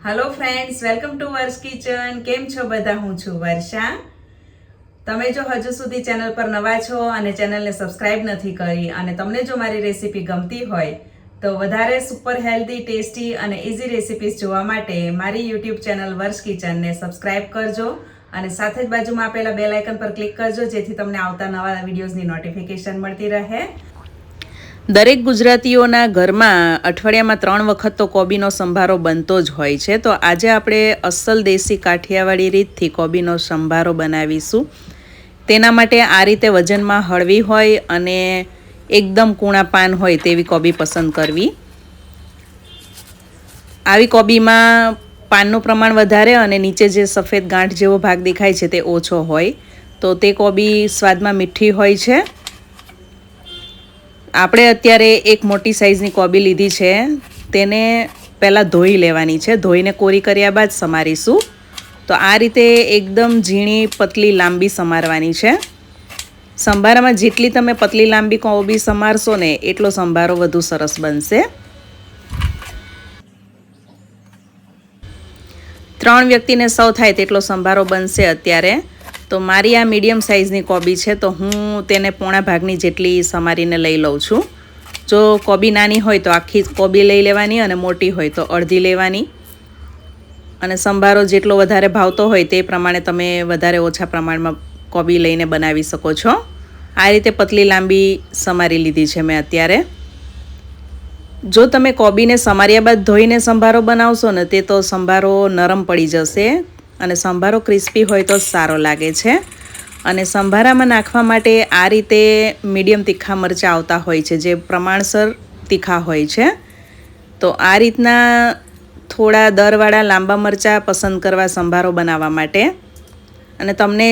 Hello friends, welcome to વર્સ kitchen. કેમ છો બધા? હું છું વર્ષા. તમે જો હજુ સુધી ચેનલ પર નવા છો અને ચેનલને સબસ્ક્રાઇબ નથી કરી અને તમને જો મારી રેસીપી ગમતી હોય તો વધારે સુપર હેલ્ધી, ટેસ્ટી અને ઇઝી રેસીપીઝ જોવા માટે મારી યુટ્યુબ ચેનલ વર્સ કિચનને સબસ્ક્રાઇબ કરજો અને સાથે જ બાજુમાં આપેલા બેલ આઇકન પર ક્લિક કરજો જેથી તમને આવતા નવા વિડીયોઝની નોટિફિકેશન મળતી રહે. દરેક ગુજરાતીઓના ઘરમાં અઠવાડિયામાં 3 વખત તો કોબીનો સંભારો બનતો જ હોય છે. તો આજે આપણે અસલ દેશી કાઠિયાવાડી રીતથી કોબીનો સંભારો બનાવીશું. તેના માટે આ રીતે વજનમાં હળવી હોય અને એકદમ કૂણા પાન હોય તેવી કોબી પસંદ કરવી. આવી કોબીમાં પાનનું પ્રમાણ વધારે અને નીચે જે સફેદ ગાંઠ જેવો ભાગ દેખાય છે તે ઓછો હોય, તો તે કોબી સ્વાદમાં મીઠી હોય છે. આપણે અત્યારે એક મોટી સાઇઝની કોબી લીધી છે. તેને પહેલાં ધોઈ લેવાની છે. ધોઈને કોરી કર્યા બાદ સમારીશું. તો આ રીતે એકદમ ઝીણી પતલી લાંબી સમારવાની છે. સંભારામાં જેટલી તમે પતલી લાંબી કોબી સમારશો ને એટલો સંભારો વધુ સરસ બનશે. 3 વ્યક્તિને સૌ થાય તેટલો સંભારો બનશે અત્યારે. તો મારી આ મીડિયમ સાઇઝની કોબી છે તો હું તેને પોણા ભાગની જેટલી સમારીને લઈ લઉં છું. જો કોબી નાની હોય તો આખી કોબી લઈ લેવાની અને મોટી હોય તો અડધી લેવાની. અને સંભારો જેટલો વધારે ભાવતો હોય તે પ્રમાણે તમે વધારે ઓછા પ્રમાણમાં કોબી લઈને બનાવી શકો છો. આ રીતે પતલી લાંબી સમારી લીધી છે મેં અત્યારે. જો તમે કોબીને સમાર્યા બાદ ધોઈને સંભારો બનાવશો ને તે તો સંભારો નરમ પડી જશે અને સંભારો ક્રિસ્પી હોય તો સારો લાગે છે. અને સંભારામાં નાખવા માટે આ રીતે મીડિયમ તીખા મરચાં આવતા હોય છે જે પ્રમાણસર તીખા હોય છે. તો આ રીતના થોડા દરવાળા લાંબા મરચાં પસંદ કરવા સંભારો બનાવવા માટે. અને તમને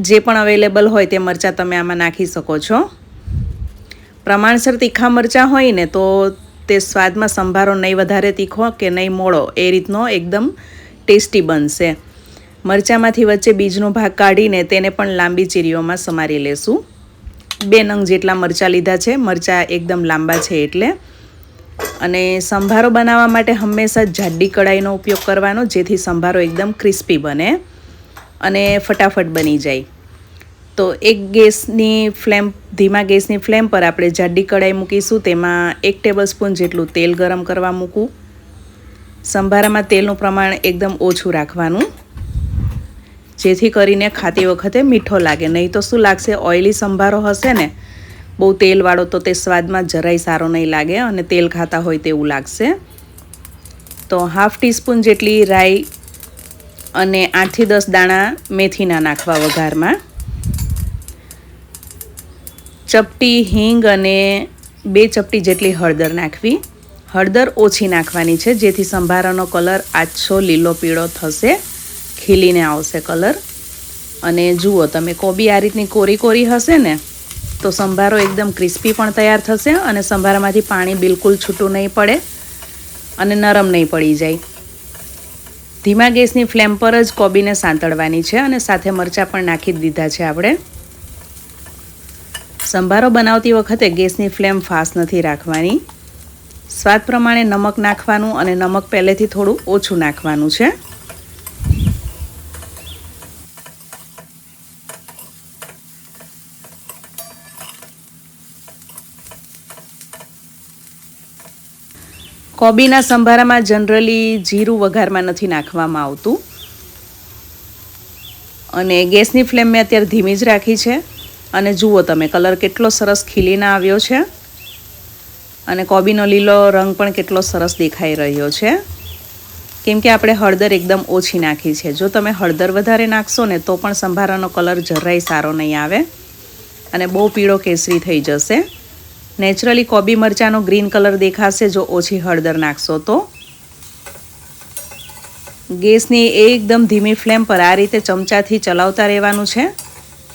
જે પણ અવેલેબલ હોય તે મરચાં તમે આમાં નાખી શકો છો. પ્રમાણસર તીખા મરચાં હોય ને તો તે સ્વાદમાં સંભારો નહીં વધારે તીખો કે નહીં મોળો એ રીતનો એકદમ ટેસ્ટી બનશે. મરચાંમાંથી વચ્ચે બીજનો ભાગ કાઢીને તેને પણ લાંબી ચીરીઓમાં સમારી લેશું. 2 નંગ જેટલા મરચાં લીધા છે. મરચાં એકદમ લાંબા છે એટલે. અને સંભારો બનાવવા માટે હંમેશા જાડી કડાઈનો ઉપયોગ કરવાનો જેથી સંભારો એકદમ ક્રિસ્પી બને અને ફટાફટ બની જાય. તો ધીમા ગેસની ફ્લેમ પર આપણે જાડી કડાઈ મૂકીશું. તેમાં 1 ટેબલસ્પૂન જેટલું તેલ ગરમ કરવા મૂકું. સંભારામાં તેલનું પ્રમાણ એકદમ ઓછું રાખવાનું જેથી કરીને ખાતી વખતે મીઠો લાગે. નહીં તો શું લાગશે, ઓઇલી સંભારો હશે ને બહુ તેલવાળો તો તે સ્વાદમાં જરાય સારો નહીં લાગે અને તેલ ખાતા હોય તેવું લાગશે. તો 1/2 ટીસ્પૂન જેટલી રાઈ અને 8 થી 10 દાણા મેથીના નાખવા વઘારમાં. ચપટી હિંગ અને 2 ચપટી જેટલી હળદર નાખવી. હળદર ઓછી નાખવાની છે જેથી સંભારાનો કલર આછો લીલો પીળો થશે, ખીલીને આવશે કલર. અને જુઓ તમે કોબી આ રીતની કોરી હશે ને તો સંભારો એકદમ ક્રિસ્પી પણ તૈયાર થશે અને સંભારામાંથી પાણી બિલકુલ છૂટું નહીં પડે અને નરમ નહીં પડી જાય. ધીમા ગેસની ફ્લેમ પર જ કોબીને સાંતળવાની છે અને સાથે મરચાં પણ નાખી દીધા છે આપણે. સંભારો બનાવતી વખતે ગેસની ફ્લેમ ફાસ્ટ નથી રાખવાની. સ્વાદ પ્રમાણે નમક નાખવાનું અને નમક પહેલેથી થોડું ઓછું નાખવાનું છે. કોબીના સંભારામાં જનરલી જીરું વઘારમાં નથી નાખવામાં આવતું. અને ગેસની ફ્લેમ મેં અત્યારે ધીમી જ રાખી છે. અને જુઓ તમે કલર કેટલો સરસ ખીલીને આવ્યો છે અને કોબીનો લીલો રંગ પણ કેટલો સરસ દેખાઈ રહ્યો છે કેમ કે આપણે હળદર એકદમ ઓછી નાખી છે. જો તમે હળદર વધારે નાખશો ને તો પણ સંભારાનો કલર જરાય સારો નહીં આવે અને બહુ પીળો કેસરી થઈ જશે. નેચરલી કોબી મરચાંનો ગ્રીન કલર દેખાશે જો ઓછી હળદર નાખશો તો. ગેસની એકદમ ધીમી ફ્લેમ પર આ રીતે ચમચાથી ચલાવતા રહેવાનું છે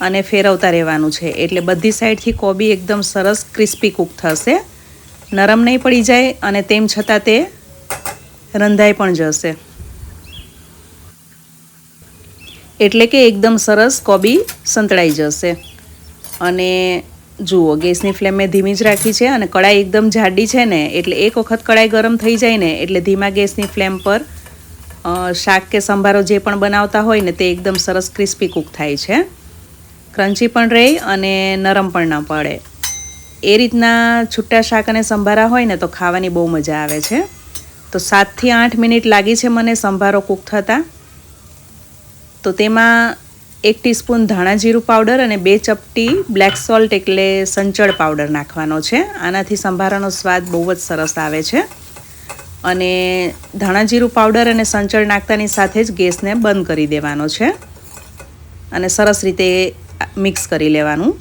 અને ફેરવતા રહેવાનું છે એટલે બધી સાઈડથી કોબી એકદમ સરસ ક્રિસ્પી કૂક થશે, નરમ નહીં પડી જાય અને તેમ છતાં તે રંધાઈ પણ જશે. એટલે કે એકદમ સરસ કોબી સંતળાઈ જશે. અને જુઓ ગેસની ફ્લેમ મેં ધીમી જ રાખી છે અને કડાઈ એકદમ જાડી છે ને એટલે એક વખત કડાઈ ગરમ થઈ જાય ને એટલે ધીમા ગેસની ફ્લેમ પર શાક કે સંભારો જે પણ બનાવતા હોય ને તે એકદમ સરસ ક્રિસ્પી કૂક થાય છે, ક્રન્ચી પણ રહે અને નરમ પણ ન પડે. એ રીતના છૂટા શાક અને સંભારા હોય ને તો ખાવાની બહુ મજા આવે છે. તો 7 થી 8 મિનિટ લાગી છે મને સંભારો કૂક થતાં. તો તેમાં 1 ટીસ્પૂન ધાણા જીરું પાવડર અને 2 ચપટી બ્લેક સોલ્ટ એટલે સંચળ પાવડર નાખવાનો છે. આનાથી સંભારાનો સ્વાદ બહુ જ સરસ આવે છે. અને ધાણા જીરું પાવડર અને સંચળ નાખતાની સાથે જ ગેસને બંધ કરી દેવાનો છે અને સરસ રીતે મિક્સ કરી લેવાનું.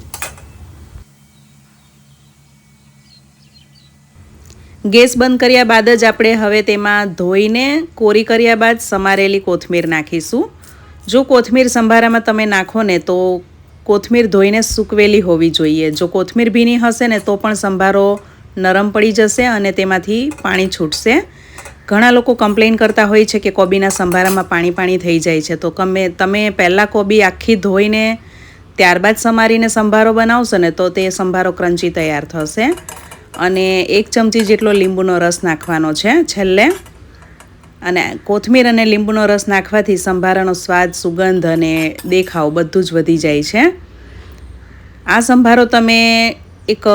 ગેસ બંધ કર્યા બાદ જ આપણે હવે તેમાં ધોઈને કોરી કર્યા બાદ સમારેલી કોથમીર નાખીશું. જો કોથમીર સંભારામાં તમે નાખો ને તો કોથમીર ધોઈને સૂકવેલી હોવી જોઈએ. જો કોથમીર ભીની હશે ને તો પણ સંભારો નરમ પડી જશે અને તેમાંથી પાણી છૂટશે. ઘણા લોકો કમ્પ્લેન કરતા હોય છે કે કોબીના સંભારામાં પાણી થઈ જાય છે. તો તમે પહેલાં કોબી આખી ધોઈને ત્યારબાદ સમારીને સંભારો બનાવશો ને તો તે સંભારો ક્રન્ચી તૈયાર થશે. અને 1 ચમચી જેટલો લીંબુનો રસ નાખવાનો છે છેલ્લે. અને કોથમીર અને લીંબુનો રસ નાખવાથી સંભારાનો સ્વાદ, સુગંધ અને દેખાવ બધું જ વધી જાય છે. આ સંભારો તમે એક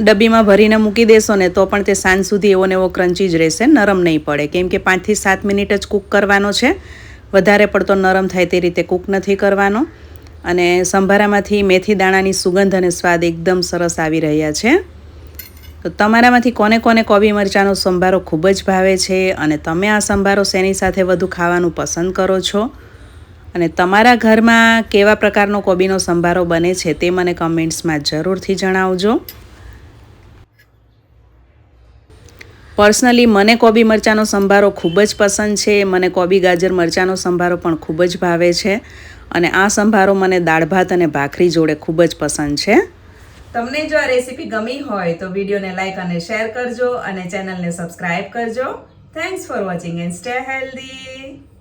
ડબ્બીમાં ભરીને મૂકી દેશો ને તો પણ તે સાંજ સુધી એવો ને એવો ક્રન્ચી જ રહેશે, નરમ નહીં પડે. કેમ કે 5 થી 7 મિનિટ જ કૂક કરવાનો છે, વધારે પડતો નરમ થાય તે રીતે કૂક નથી કરવાનો. અને સંભારામાંથી મેથી દાણાની સુગંધ અને સ્વાદ એકદમ સરસ આવી રહ્યા છે. તો તમારામાંથી કોને કોને કોબી મરચાંનો સંભારો ખૂબ જ ભાવે છે અને તમે આ સંભારો શેની સાથે વધુ ખાવાનું પસંદ કરો છો અને તમારા ઘરમાં કેવા પ્રકારનો કોબીનો સંભારો બને છે તે મને કમેન્ટ્સમાં જરૂરથી જણાવજો. પર્સનલી મને કોબી મરચાંનો સંભારો ખૂબ જ પસંદ છે. મને કોબી ગાજર મરચાંનો સંભારો પણ ખૂબ જ ભાવે છે અને આ સંભારો મને દાળ ભાત અને ભાખરી જોડે ખૂબ જ પસંદ છે. તમને જો આ રેસીપી ગમી હોય તો વિડીયોને લાઈક અને શેર કરજો અને ચેનલને સબસ્ક્રાઈબ કરજો. Thanks for watching and stay healthy.